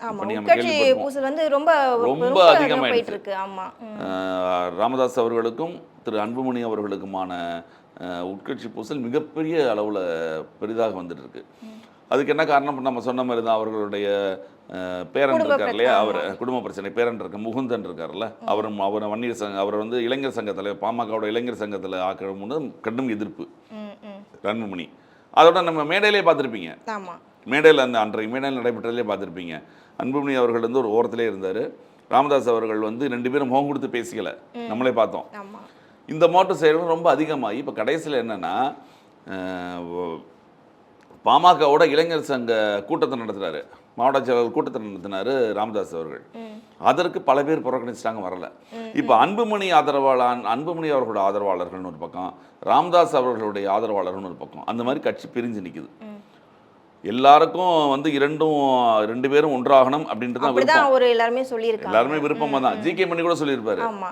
ஆமா இப்போ நம்ம உட்கட்சி கேள்விப்பட்டிருப்போம். பூசல் வந்து ரொம்ப ரொம்ப ரொம்ப போயிட்டு அதிகமாயிடுச்சு. இருக்கு. ஆமா. ராமதாஸ் அவர்களுக்கும் திரு அன்புமணி அவர்களுக்குமான உட்கட்சி பூசல் மிகப்பெரிய அளவில் பெரிதாக வந்துட்டு இருக்கு. அதுக்கு என்ன காரணம் நம்ம சொன்ன மாதிரி தான் அவர்களுடைய பேரன் குடும்ப இருக்கார் இல்லையா, அவர் ஆமா. குடும்ப பிரச்சனை பேரன் இருக்க முகுந்தன் இருக்கார்ல, அவர் வன்னியர் சங்கம், அவர் வந்து இளைஞர் சங்கத்தில் பாமகவோட இளைஞர் சங்கத்தில் ஆக்கணும்னு கடும் எதிர்ப்பு ம், ம். அன்புமணி. அதோட நம்ம மேடையிலே பார்த்துருப்பீங்க, ஆமா. மேடையில் அன்றைய மேடையில் நடைபெற்றதிலே பார்த்துருப்பீங்க. அன்புமணி அவர்கள் வந்து ஒரு ஓரத்திலே இருந்தார். ராமதாஸ் அவர்கள் வந்து 2 பேரும் முகம் கொடுத்து பேசிக்கல, நம்மளே பார்த்தோம். ஆமா. இந்த மாற்று செயல்கள் ரொம்ப அதிகமாகி இப்போ கடைசியில் என்னென்னா பாமகவோட இளைஞர் சங்க கூட்டத்தை நடத்துகிறாரு, மாவட்ட செயலாளர் கூட்டத்தை நடத்தினார் ராமதாஸ் அவர்கள். அதற்கு பல பேர் புறக்கணிச்சிட்டாங்க, வரல. இப்போ அன்புமணி அவர்களோட ஆதரவாளர்கள்னு ஒரு பக்கம், ராமதாஸ் அவர்களுடைய ஆதரவாளர்கள்னு ஒரு பக்கம், அந்த மாதிரி கட்சி பிரிஞ்சு நிற்குது. எல்லாருக்கும் வந்து 2 பேரும் ஒன்றாகணும் அப்படின்றது தான் விருப்பம். எல்லாருமே சொல்லியிருக்காங்க. எல்லாருமே விருப்பமாக தான். ஜி.கே. மணி கூட சொல்லியிருப்பாரு, ஆமா.